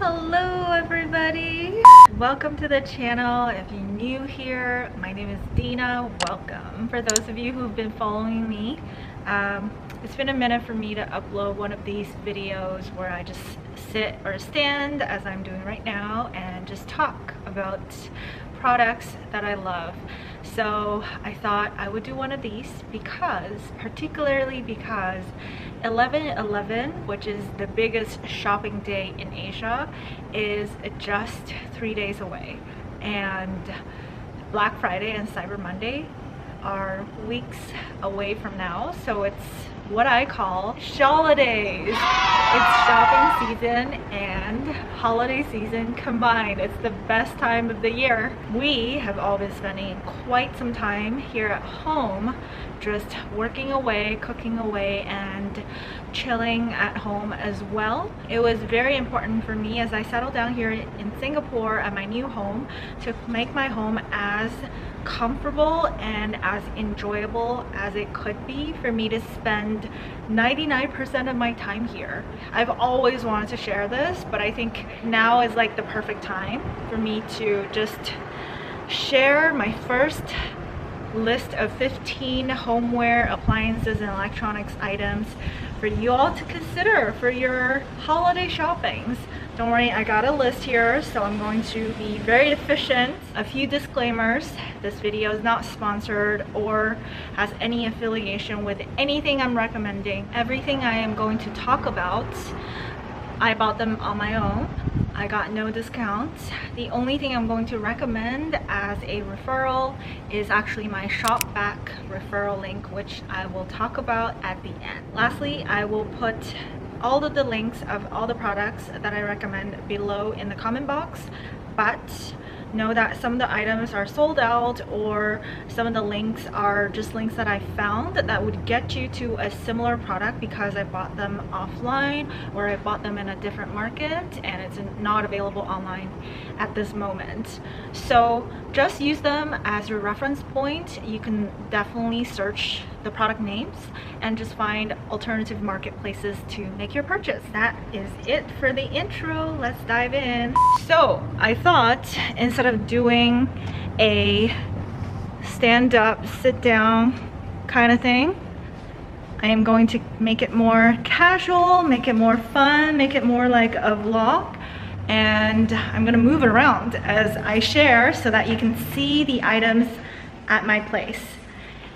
Hello everybody! Welcome to the channel. If you're new here, my name is Dina. Welcome. For those of you who've been following me, it's been a minute for me to upload one of these videos where I just sit or stand as I'm doing right now and just talk about products that I love. So I thought I would do one of these particularly because 11/11, which is the biggest shopping day in Asia, is just 3 days away, and Black Friday and Cyber Monday are weeks away from now. So it's what I call holidays. It's shopping season and holiday season combined. It's the best time of the year. We have all been spending quite some time here at home just working away, cooking away, and chilling at home as well. It was very important for me as I settled down here in Singapore at my new home to make my home as comfortable and as enjoyable as it could be for me to spend 99% of my time here. I've always wanted to share this, but I think now is like the perfect time for me to just share my first list of 15 homeware, appliances, and electronics items for you all to consider for your holiday shoppings. Don't worry, I got a list here, so I'm going to be very efficient. A few disclaimers: this video is not sponsored or has any affiliation with anything I'm recommending. Everything I am going to talk about, I bought them on my own. I got no discounts. The only thing I'm going to recommend as a referral is actually my Shopback referral link, which I will talk about at the end. Lastly, I will put all of the links of all the products that I recommend below in the comment box, but know that some of the items are sold out, or some of the links are just links that I found that would get you to a similar product because I bought them offline or I bought them in a different market and it's not available online at this moment. So just use them as your reference point. You can definitely search the product names and just find alternative marketplaces to make your purchase. That is it for the intro. Let's dive in. So I thought instead of doing a stand up, sit down kind of thing, I am going to make it more casual, make it more fun, make it more like a vlog. And I'm gonna move it around as I share so that you can see the items at my place.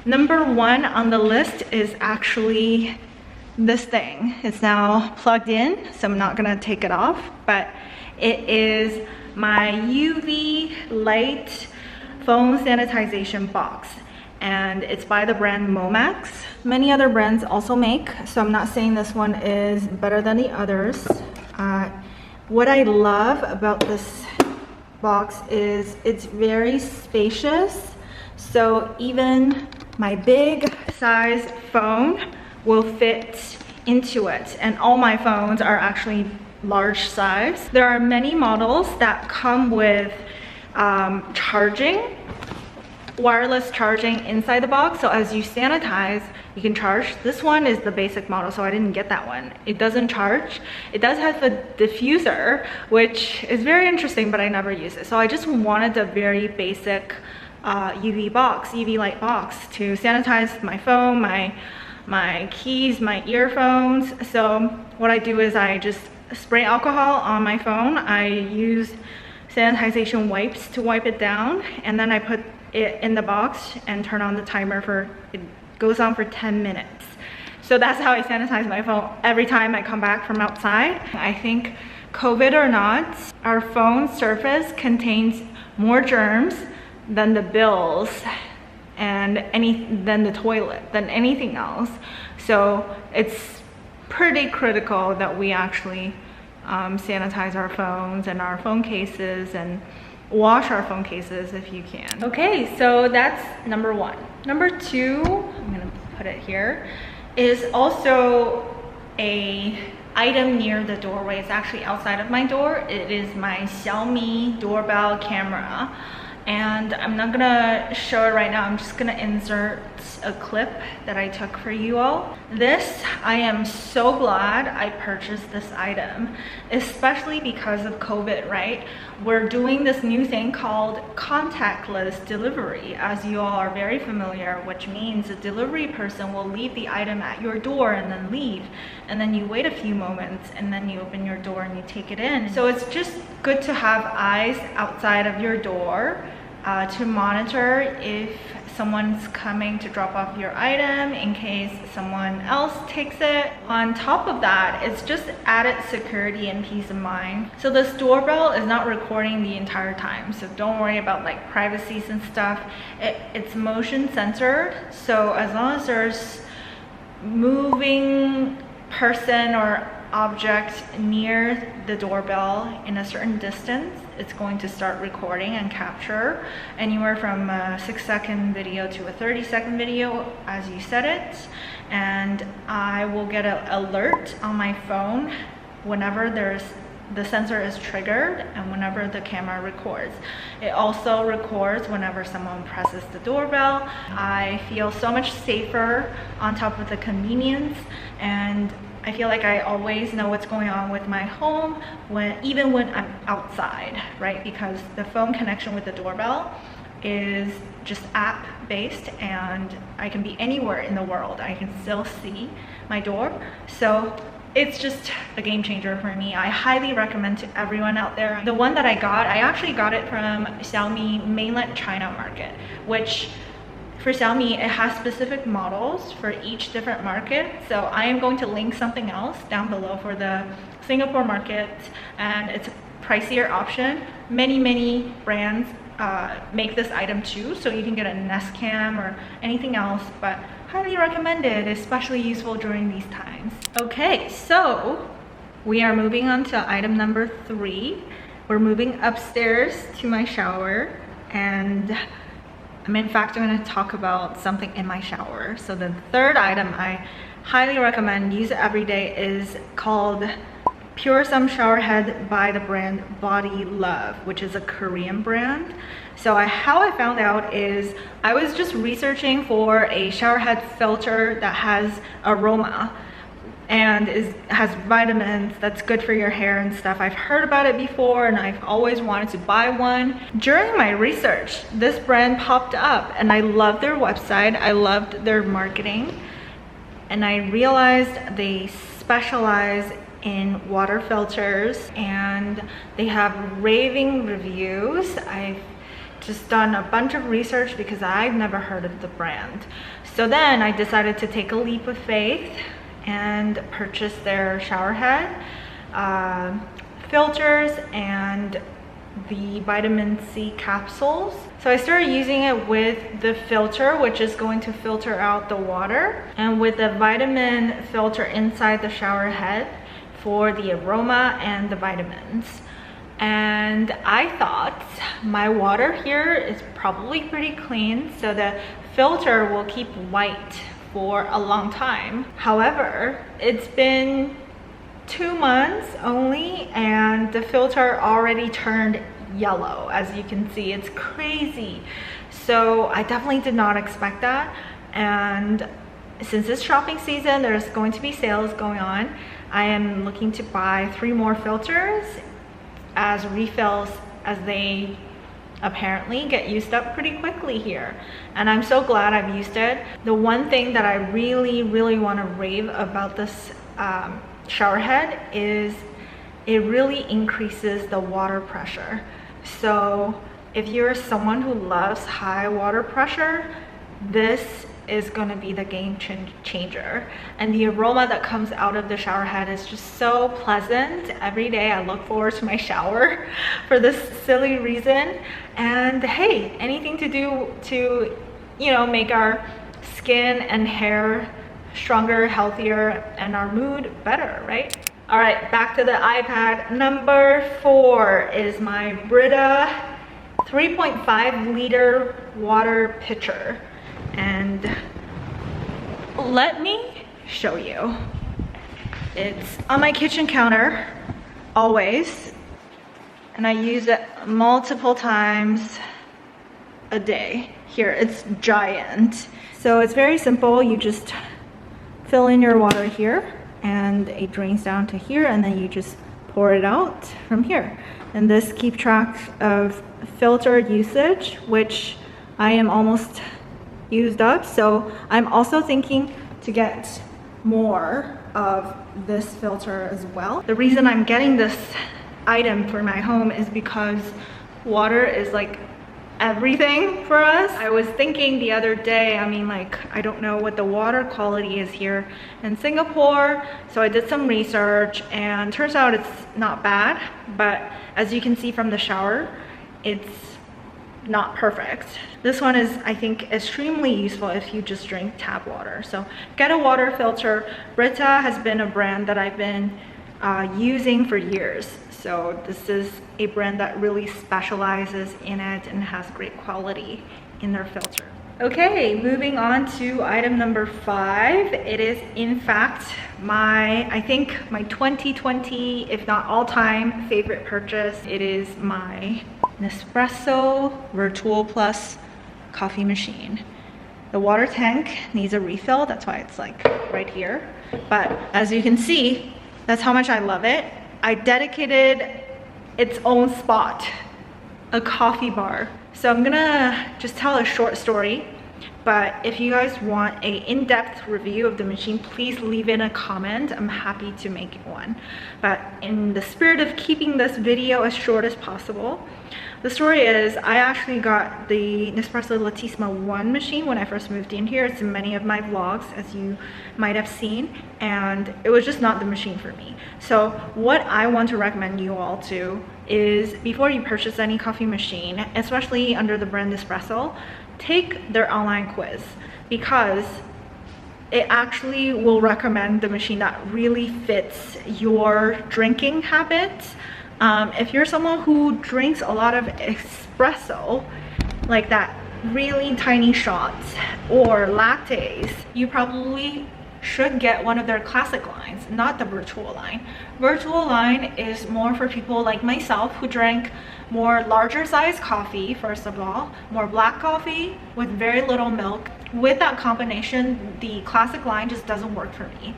Number one on the list is actually this thing. It's now plugged in, so I'm not gonna take it off, but it is my UV light phone sanitization box, and it's by the brand Momax. Many other brands also make, so I'm not saying this one is better than the others. What I love about this box is it's very spacious, so even my big size phone will fit into it, and all my phones are actually large size. There are many models that come with wireless charging inside the box, so as you sanitize you can charge. This one is the basic model, so I didn't get that one. It doesn't charge. It does have a diffuser, which is very interesting, but I never use it. So I just wanted a very basic UV light box to sanitize my phone, my keys, my earphones. So what I do is I just spray alcohol on my phone. I use sanitization wipes to wipe it down, and then I put it in the box and turn on the timer for it goes on for 10 minutes. So that's how I sanitize my phone every time I come back from outside. I think COVID or not, our phone surface contains more germs than the bills and than the toilet, than anything else. So it's pretty critical that we actually sanitize our phones and our phone cases, and wash our phone cases if you can. Okay, so that's number one. Number two, I'm gonna put it here, is also a item near the doorway. It's actually outside of my door. It is my Xiaomi Doorbell Camera, and I'm not gonna show it right now. I'm just gonna insert a clip that I took for you all. This, I am so glad I purchased this item, especially because of COVID, right? We're doing this new thing called contactless delivery, as you all are very familiar, which means a delivery person will leave the item at your door and then leave, and then you wait a few moments and then you open your door and you take it in. So it's just good to have eyes outside of your door to monitor if someone's coming to drop off your item in case someone else takes it. On top of that, it's just added security and peace of mind. So this doorbell is not recording the entire time, so don't worry about like privacy and stuff. It's motion censored, so as long as there's moving person or object near the doorbell in a certain distance, it's going to start recording and capture anywhere from a 6-second video to a 30-second video as you set it. And I will get an alert on my phone whenever the sensor is triggered and whenever the camera records. It also records whenever someone presses the doorbell. I feel so much safer on top of the convenience, and I feel like I always know what's going on with my home, even when I'm outside, right? Because the phone connection with the doorbell is just app based, and I can be anywhere in the world. I can still see my door. So it's just a game changer for me. I highly recommend to everyone out there. The one that I actually got it from Xiaomi mainland China market, which for Xiaomi, it has specific models for each different market. So I am going to link something else down below for the Singapore market, and it's a pricier option. Many brands make this item too, so you can get a Nest Cam or anything else, but highly recommended, especially useful during these times. Okay, so we are moving on to item number 3. We're moving upstairs to my shower, and I'm in fact going to talk about something in my shower. So the third item I highly recommend, use it every day, is called Puresome shower head by the brand Bodyluv, which is a Korean brand. So how I found out is I was just researching for a shower head filter that has aroma and has vitamins that's good for your hair and stuff. I've heard about it before and I've always wanted to buy one. During my research, this brand popped up and I loved their website. I loved their marketing, and I realized they specialize in water filters and they have raving reviews. I've just done a bunch of research because I've never heard of the brand. So then I decided to take a leap of faith and purchase their shower head filters and the vitamin C capsules. So I started using it with the filter, which is going to filter out the water, and with the vitamin filter inside the shower head for the aroma and the vitamins. And I thought my water here is probably pretty clean, so the filter will keep white for a long time. However, it's been 2 months only and the filter already turned yellow. As you can see, it's crazy. So I definitely did not expect that. And since it's shopping season, there's going to be sales going on. I am looking to buy 3 more filters as refills, as they apparently get used up pretty quickly here, and I'm so glad I've used it. The one thing that I really want to rave about this shower head is it really increases the water pressure. So if you're someone who loves high water pressure, this is going to be the game changer. And the aroma that comes out of the shower head is just so pleasant. Every day I look forward to my shower for this silly reason. And hey, anything to do to, you know, make our skin and hair stronger, healthier, and our mood better, right? All right, back to the iPad. Number 4 is my BRITA 3.5 liter water pitcher. And let me show you. It's on my kitchen counter always, and I use it multiple times a day. here. It's giant. So it's very simple. You just fill in your water here and it drains down to here, and then you just pour it out from here. And this keeps track of filter usage, which I am almost used up. So I'm also thinking to get more of this filter as well. The reason I'm getting this item for my home is because water is like everything for us. I was thinking the other day, I mean, like, I don't know what the water quality is here in Singapore, so I did some research and turns out it's not bad, but as you can see from the shower, it's not perfect. This one is, I think, extremely useful if you just drink tap water. So get a water filter. BRITA has been a brand that I've been using for years. So this is a brand that really specializes in it and has great quality in their filter. Okay, moving on to item number 5. It is in fact I think my 2020, if not all-time favorite purchase. It is my Nespresso Vertuo Plus coffee machine. The water tank needs a refill, that's why it's like right here. But as you can see, that's how much I love it. I dedicated its own spot, a coffee bar. So I'm gonna just tell a short story, but if you guys want an in-depth review of the machine, please leave in a comment. I'm happy to make one. But in the spirit of keeping this video as short as possible, the story is I actually got the Nespresso Latissima 1 machine when I first moved in here. It's in many of my vlogs, as you might have seen, and it was just not the machine for me. So what I want to recommend you all to is, before you purchase any coffee machine, especially under the brand Nespresso, take their online quiz, because it actually will recommend the machine that really fits your drinking habits. If you're someone who drinks a lot of espresso, like that really tiny shots, or lattes, you probably should get one of their classic lines, not the Vertuo line. Vertuo line is more for people like myself who drank more larger size coffee, first of all, more black coffee with very little milk. With that combination, the classic line just doesn't work for me.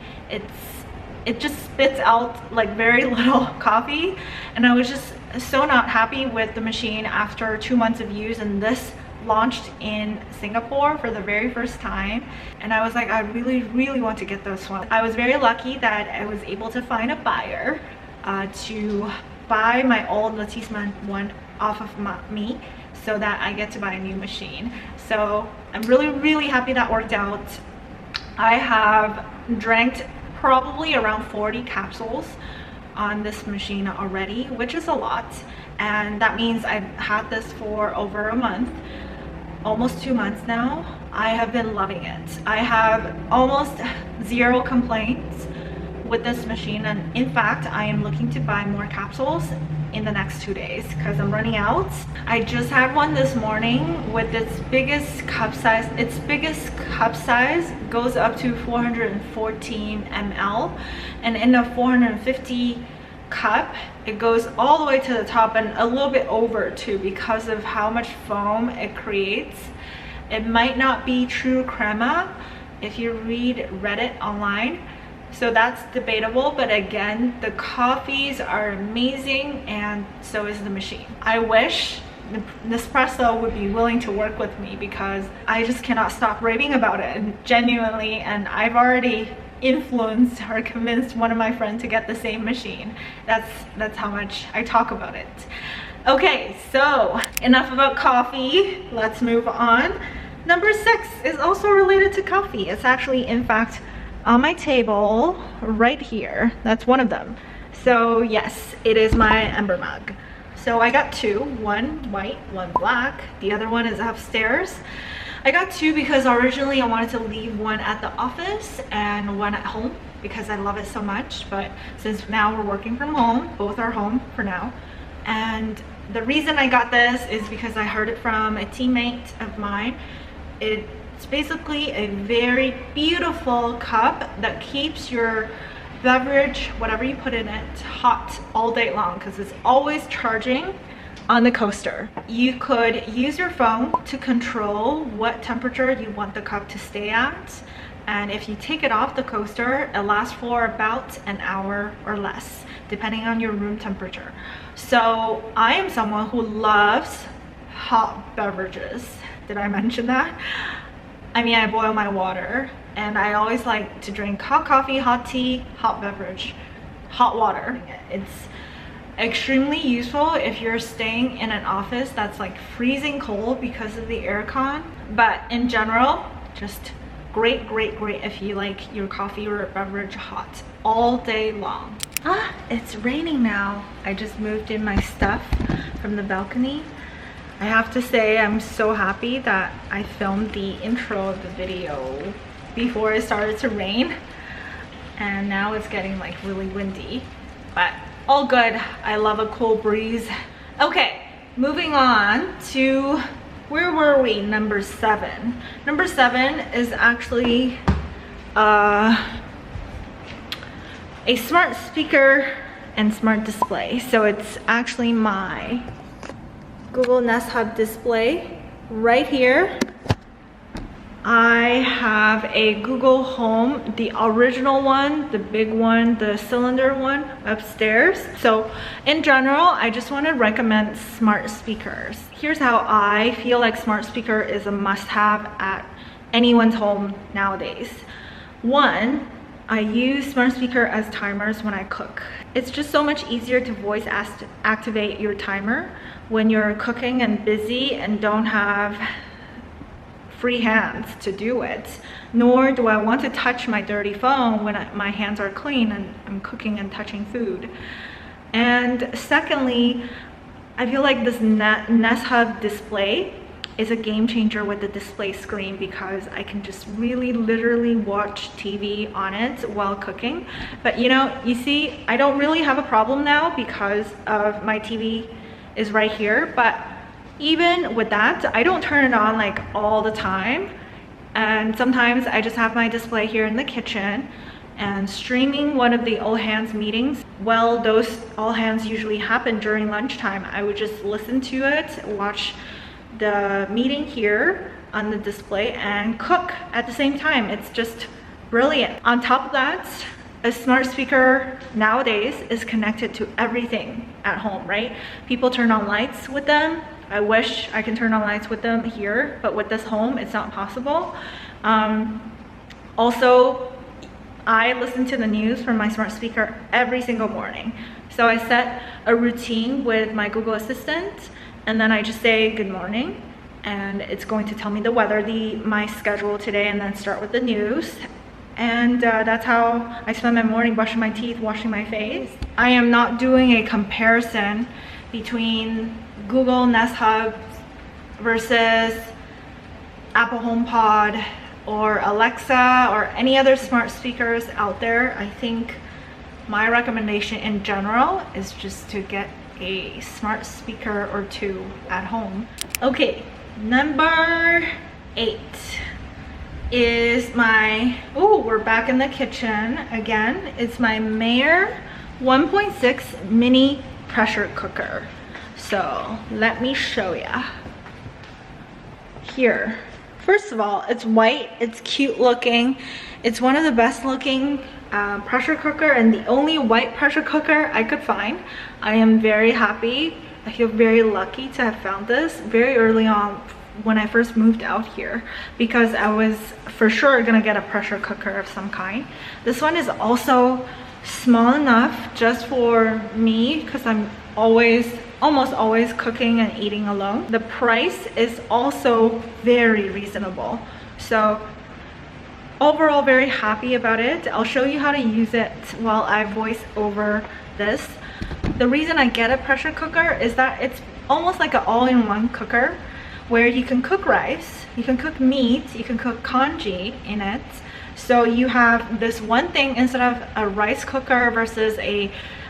It just spits out like very little coffee, and I was just so not happy with the machine after 2 months of use. And this launched in Singapore for the very first time, and I was like, I really want to get this one. I was very lucky that I was able to find a buyer to buy my old Latissima 1 off of me, so that I get to buy a new machine. So I'm really happy that worked out. I have drank probably around 40 capsules on this machine already, which is a lot, and that means I've had this for over a month, almost 2 months now. I have been loving it. I have almost 0 complaints with this machine, and in fact I am looking to buy more capsules in the next 2 days because I'm running out. I just had one this morning with its biggest cup size. Its biggest cup size goes up to 414 ml, and in the 450 cup it goes all the way to the top and a little bit over too, because of how much foam it creates. It might not be true crema if you read Reddit online, so that's debatable, but again, the coffees are amazing and so is the machine. I wish Nespresso would be willing to work with me, because I just cannot stop raving about it, genuinely, and I've already influenced or convinced one of my friends to get the same machine. That's how much I talk about it. Okay, so enough about coffee, let's move on. Number 6 is also related to coffee. It's actually, in fact, on my table right here. That's one of them. So yes, it is my Ember Mug. So I got 2, one white, one black. The other one is upstairs. I got 2 because originally I wanted to leave one at the office and one at home because I love it so much, but since now we're working from home, both are home for now. And the reason I got this is because I heard it from a teammate of mine. It's basically a very beautiful cup that keeps your beverage, whatever you put in it, hot all day long, because it's always charging on the coaster. You could use your phone to control what temperature you want the cup to stay at. And if you take it off the coaster, it lasts for about an hour or less, depending on your room temperature. So I am someone who loves hot beverages. Did I mention that? I mean, I boil my water, and I always like to drink hot coffee, hot tea, hot beverage, hot water. It's extremely useful if you're staying in an office that's like freezing cold because of the aircon. But in general, just great if you like your coffee or beverage hot all day long. It's raining now. I just moved in my stuff from the balcony. I have to say I'm so happy that I filmed the intro of the video before it started to rain, and now it's getting like really windy, but all good. I love a cool breeze. Okay, moving on to, where were we? Number 7. Number 7 is actually a smart speaker and smart display. So it's actually my Google Nest Hub display right here. I have a Google Home, the original one, the big one, the cylinder one upstairs. So in general, I just want to recommend smart speakers. Here's how I feel like smart speaker is a must-have at anyone's home nowadays. One, I use smart speaker as timers when I cook. It's just so much easier to voice activate your timer when you're cooking and busy and don't have free hands to do it. Nor do I want to touch my dirty phone when my hands are clean and I'm cooking and touching food. And secondly, I feel like this Nest Hub display is a game changer with the display screen, because I can just really literally watch TV on it while cooking. But you know, you see, I don't really have a problem now because of my TV is right here. But even with that, I don't turn it on like all the time. And sometimes I just have my display here in the kitchen and streaming one of the all hands meetings. Well, those all hands usually happen during lunchtime. I would just listen to it, watch the meeting here on the display, and cook at the same time. It's just brilliant. On top of that, a smart speaker nowadays is connected to everything at home, right? People turn on lights with them. I wish I can turn on lights with them here, but with this home, it's not possible. Also, I listen to the news from my smart speaker every single morning. So I set a routine with my Google Assistant, and then I just say good morning, and it's going to tell me the weather, my schedule today, and then start with the news. And that's how I spend my morning, brushing my teeth, washing my face. I am not doing a comparison between Google Nest Hub versus Apple HomePod or Alexa or any other smart speakers out there. I think my recommendation in general is just to get a smart speaker or two at home. Okay, number 8 is my, oh, we're back in the kitchen again. It's my Mi Air 1.6 mini pressure cooker. So let me show ya. Here, first of all, it's white, it's cute looking. It's one of the best looking pressure cooker, and the only white pressure cooker I could find. I am very happy. I feel very lucky to have found this very early on when I first moved out here, because I was for sure gonna get a pressure cooker of some kind. This one is also small enough just for me, because I'm almost always cooking and eating alone. The price is also very reasonable. So overall, very happy about it. I'll show you how to use it while I voice over this. The reason I get a pressure cooker is that it's almost like an all-in-one cooker, where you can cook rice, you can cook meat, you can cook congee in it. So you have this one thing instead of a rice cooker versus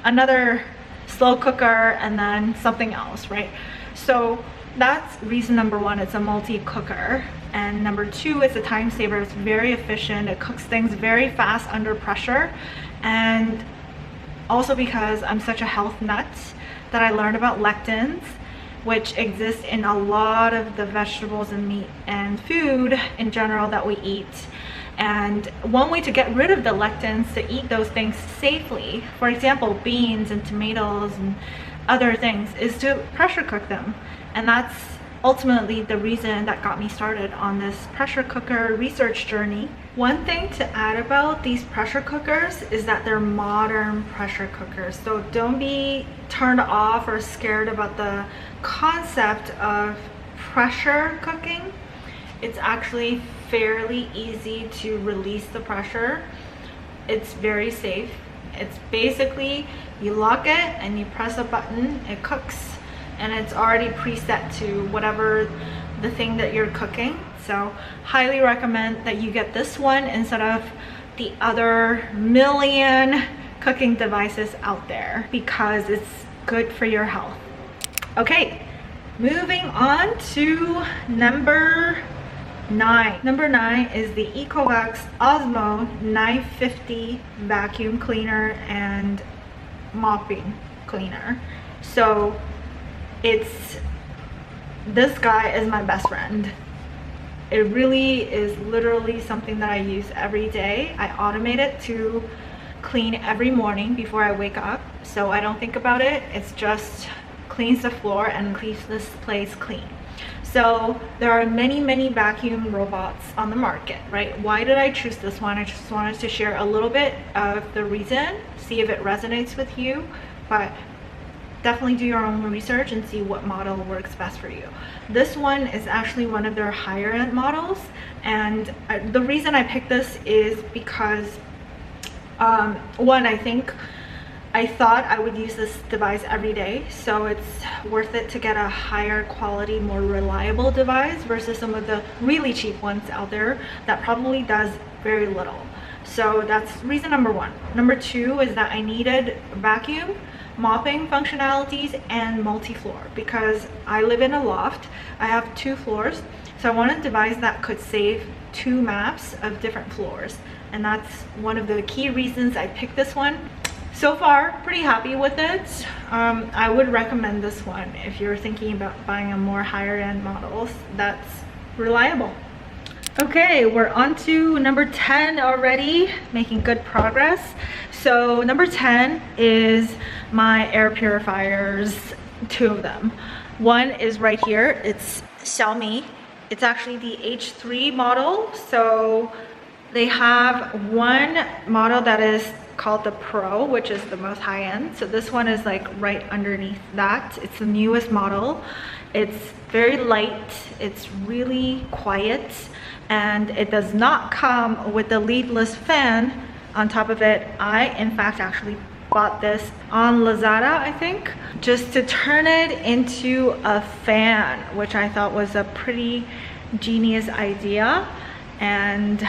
another slow cooker and then something else, right? So that's reason number 1, it's a multi-cooker. And number 2, it's a time saver. It's very efficient. It cooks things very fast under pressure. And also because I'm such a health nut that I learned about lectins which exists in a lot of the vegetables and meat and food in general that we eat. And one way to get rid of the lectins, to eat those things safely, for example beans and tomatoes and other things, is to pressure cook them. And that's ultimately the reason that got me started on this pressure cooker research journey. One thing to add about these pressure cookers is that they're modern pressure cookers, so don't be turned off or scared about the concept of pressure cooking. It's actually fairly easy to release the pressure. It's very safe. It's basically you lock it and you press a button, it cooks, and it's already preset to whatever the thing that you're cooking. So highly recommend that you get this one instead of the other million cooking devices out there, because it's good for your health. Okay, moving on to number 9. Number 9 is the Ecovacs Osmo 950 vacuum cleaner and mopping cleaner. So this guy is my best friend. It really is literally something that I use every day. I automate it to clean every morning before I wake up, so I don't think about it. It's just cleans the floor and keeps this place clean. So there are many vacuum robots on the market, right? Why did I choose this one? I just wanted to share a little bit of the reason, see if it resonates with you, but definitely do your own research and see what model works best for you. This one is actually one of their higher end models, and the reason I picked this is because one, I thought I would use this device every day, so it's worth it to get a higher quality, more reliable device versus some of the really cheap ones out there that probably does very little. So that's reason number 1. Number 2 is that I needed vacuum, mopping functionalities, and multi-floor, because I live in a loft. I have 2 floors, so I wanted a device that could save 2 maps of different floors, and that's one of the key reasons I picked this one. So far, pretty happy with it. I would recommend this one if you're thinking about buying a more higher end models that's reliable. Okay, we're on to number 10 already, making good progress. So number 10 is my air purifiers, 2 of them. One is right here, it's Xiaomi. It's actually the H3 model. So they have one model that is called the Pro, which is the most high end. So this one is like right underneath that. It's the newest model. It's very light, it's really quiet, and it does not come with the leadless fan on top of it. I in fact actually bought this on Lazada, I think, just to turn it into a fan, which I thought was a pretty genius idea. And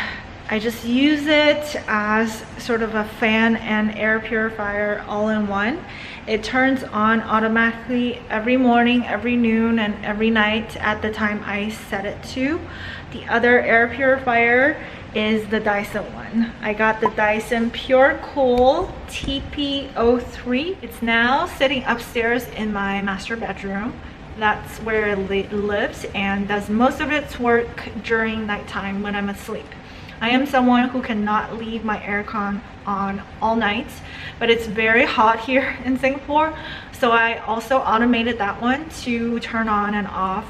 I just use it as sort of a fan and air purifier all in one. It turns on automatically every morning, every noon, and every night at the time I set it to. The other air purifier is the Dyson one. I got the Dyson Pure Cool TP03. It's now sitting upstairs in my master bedroom. That's where it lives and does most of its work during nighttime when I'm asleep. I am someone who cannot leave my aircon on all night, but it's very hot here in Singapore, so I also automated that one to turn on and off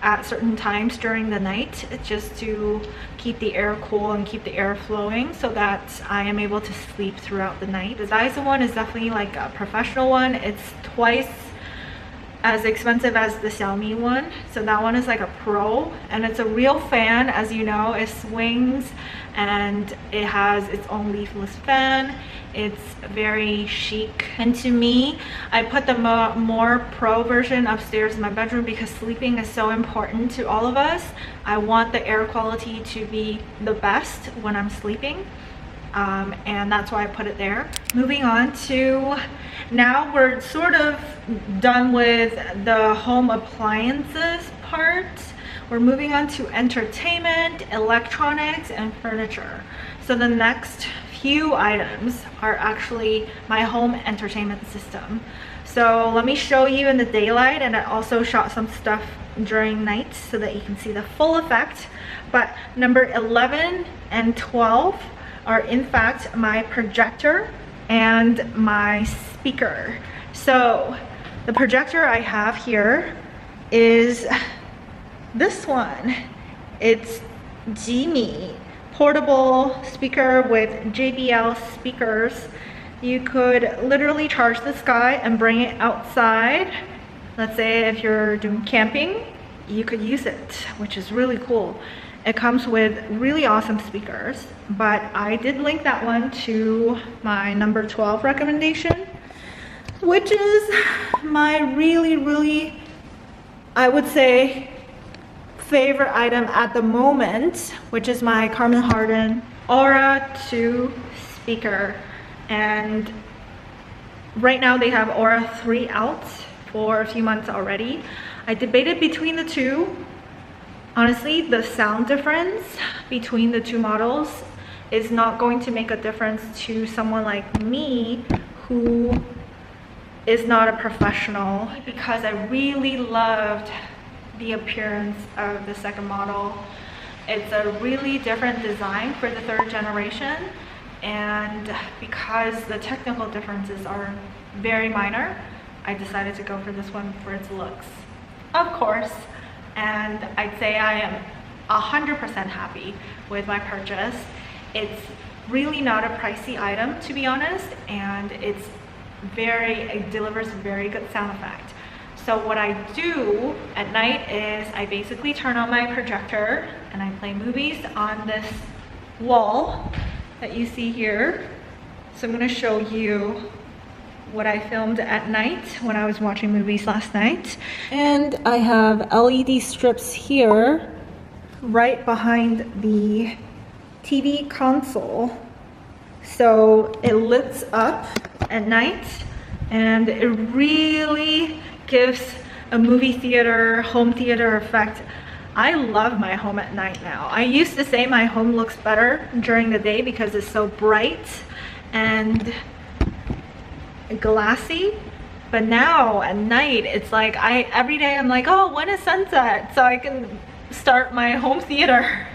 at certain times during the night, just to keep the air cool and keep the air flowing so that I am able to sleep throughout the night. The Dyson one is definitely like a professional one. It's twice as expensive as the Xiaomi one, so that one is like a pro, and it's a real fan. As you know, it swings and it has its own leafless fan. It's very chic, and to me, I put the more pro version upstairs in my bedroom because sleeping is so important to all of us. I want the air quality to be the best when I'm sleeping, and that's why I put it there. Moving on to, now we're sort of done with the home appliances part. We're moving on to entertainment, electronics, and furniture. So the next few items are actually my home entertainment system. So let me show you in the daylight, and I also shot some stuff during night so that you can see the full effect. But number 11 and 12 are in fact my projector and my speaker. So the projector I have here is this one. It's XGIMI portable speaker with JBL speakers. You could literally charge this guy and bring it outside. Let's say if you're doing camping, you could use it, which is really cool. It comes with really awesome speakers, but I did link that one to my number 12 recommendation, which is my really, I would say, favorite item at the moment, which is my Harman Aura 2 speaker. And right now they have Aura 3 out for a few months already. I debated between the two. Honestly, the sound difference between the two models is not going to make a difference to someone like me who is not a professional, because I really loved the appearance of the second model. It's a really different design for the third generation, and because the technical differences are very minor, I decided to go for this one for its looks, of course. And I'd say I am 100% happy with my purchase. It's really not a pricey item, to be honest, and it delivers a very good sound effect. So what I do at night is I basically turn on my projector and I play movies on this wall that you see here. So I'm going to show you what I filmed at night when I was watching movies last night. And I have LED strips here right behind the TV console. So it lights up at night and it really gives a movie theater, home theater effect. I love my home at night now. I used to say my home looks better during the day because it's so bright and glassy, but now at night it's like every day I'm like, oh, when is sunset so I can start my home theater.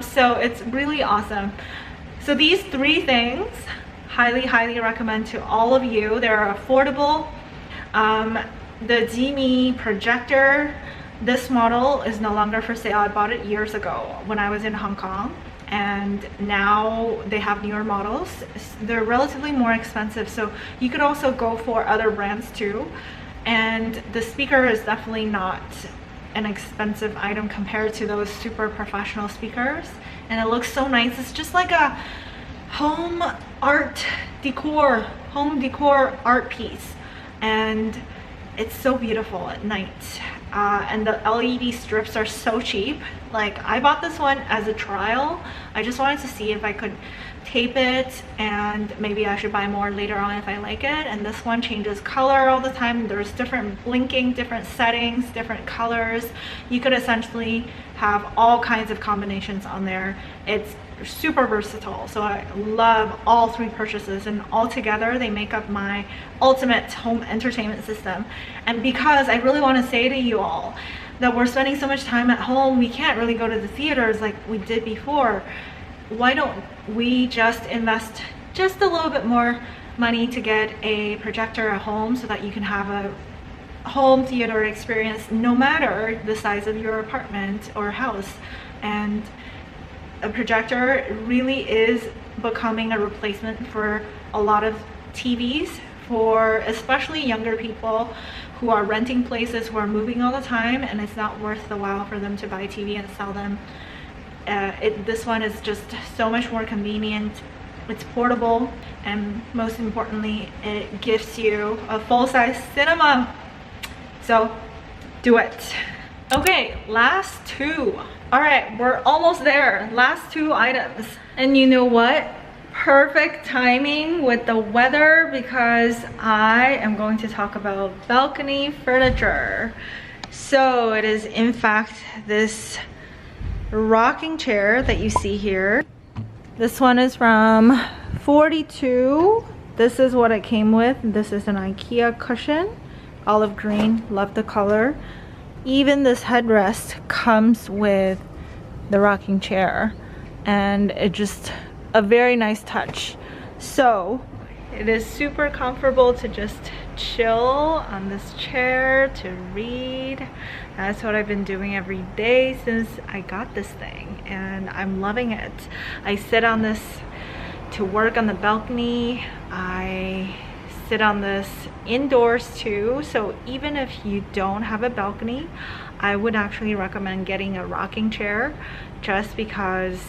So it's really awesome. So these three things highly recommend to all of you. They're affordable. The XGIMI projector, this model is no longer for sale. I bought it years ago when I was in Hong Kong, and now they have newer models. They're relatively more expensive, so you could also go for other brands too. And the speaker is definitely not an expensive item compared to those super professional speakers, and it looks so nice. It's just like a home decor art piece, and it's so beautiful at night. And the LED strips are so cheap. Like, I bought this one as a trial. I just wanted to see if I could tape it, and maybe I should buy more later on if I like it. And this one changes color all the time. There's different blinking, different settings, different colors. You could essentially have all kinds of combinations on there. It's super versatile, so I love all three purchases, and all together they make up my ultimate home entertainment system. And because I really want to say to you all that we're spending so much time at home, we can't really go to the theaters like we did before. Why don't we just invest just a little bit more money to get a projector at home so that you can have a home theater experience no matter the size of your apartment or house. And a projector really is becoming a replacement for a lot of TVs, for especially younger people who are renting places, who are moving all the time, and it's not worth the while for them to buy a TV and sell them. This one is just so much more convenient. It's portable, and most importantly, it gives you a full-size cinema. So do it. Okay, last two. All right, we're almost there. Last two items. And you know what? Perfect timing with the weather, because I am going to talk about balcony furniture. So it is in fact this rocking chair that you see here. This one is from FortyTwo. this is what it came with. This is an IKEA cushion, olive green, love the color. Even this headrest comes with the rocking chair, and it just a very nice touch. So it is super comfortable to just chill on this chair to read. That's what I've been doing every day since I got this thing, and I'm loving it. I sit on this to work on the balcony. I sit on this indoors too, so even if you don't have a balcony, I would actually recommend getting a rocking chair, just because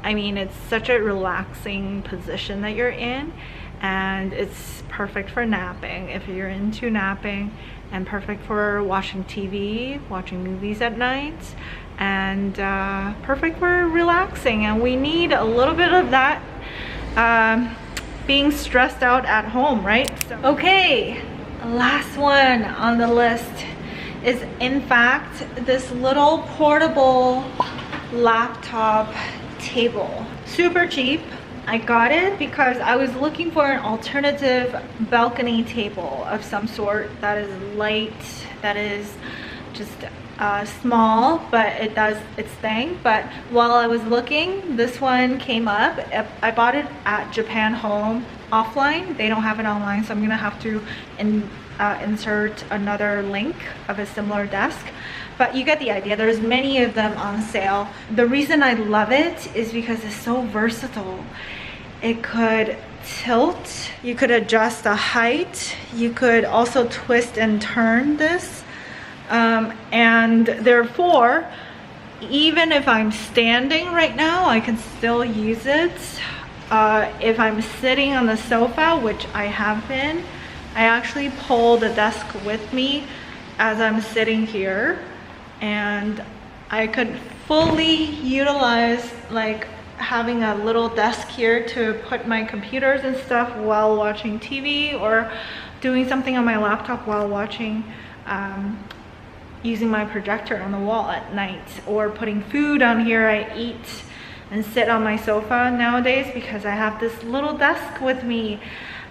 I mean it's such a relaxing position that you're in, and it's perfect for napping if you're into napping, and perfect for watching TV, watching movies at night, and perfect for relaxing. And we need a little bit of that being stressed out at home, right? So, okay, last one on the list is in fact this little portable laptop table. Super cheap. I got it because I was looking for an alternative balcony table of some sort that is light, that is just small, but it does its thing. But while I was looking, this one came up. I bought it at Japan Home offline. They don't have it online, so I'm gonna have to insert another link of a similar desk. But you get the idea. There's many of them on sale. The reason I love it is because it's so versatile. It could tilt, you could adjust the height, you could also twist and turn this, and therefore even if I'm standing right now, I can still use it. If I'm sitting on the sofa, which I have been, I actually pull the desk with me as I'm sitting here, and I could fully utilize like having a little desk here to put my computers and stuff while watching TV, or doing something on my laptop while watching, using my projector on the wall at night, or putting food on here. I eat and sit on my sofa nowadays because I have this little desk with me.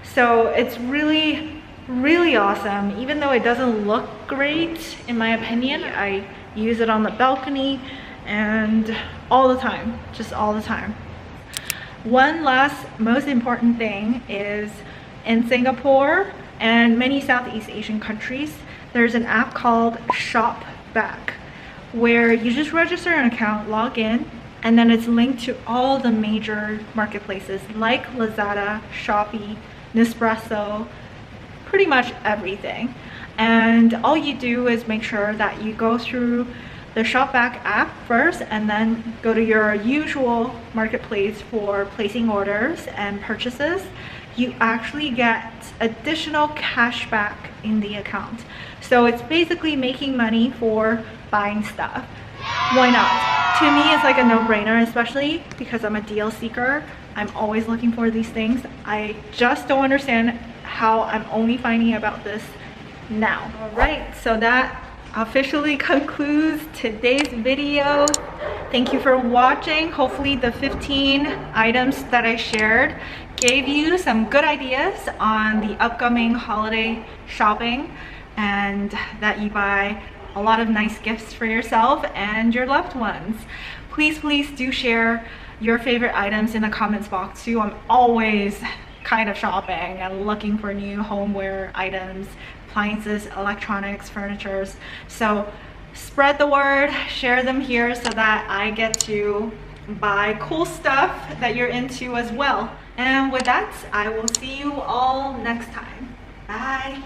So it's really, really awesome. Even though it doesn't look great, in my opinion, I use it on the balcony and all the time, just all the time. One last most important thing is, in Singapore and many Southeast Asian countries, there's an app called Shopback, where you just register an account, log in, and then it's linked to all the major marketplaces like Lazada, Shopee, Nespresso, pretty much everything. And all you do is make sure that you go through the Shopback app first, and then go to your usual marketplace for placing orders and purchases. You actually get additional cash back in the account. So it's basically making money for buying stuff. Why not? To me, it's like a no-brainer, especially because I'm a deal seeker. I'm always looking for these things. I just don't understand how I'm only finding about this now. All right, so that officially concludes today's video. Thank you for watching. Hopefully the 15 items that I shared gave you some good ideas on the upcoming holiday shopping, and that you buy a lot of nice gifts for yourself and your loved ones. Please do share your favorite items in the comments box too. I'm always kind of shopping and looking for new homeware items, appliances, electronics, furnitures. So spread the word, share them here so that I get to buy cool stuff that you're into as well. And with that, I will see you all next time. Bye.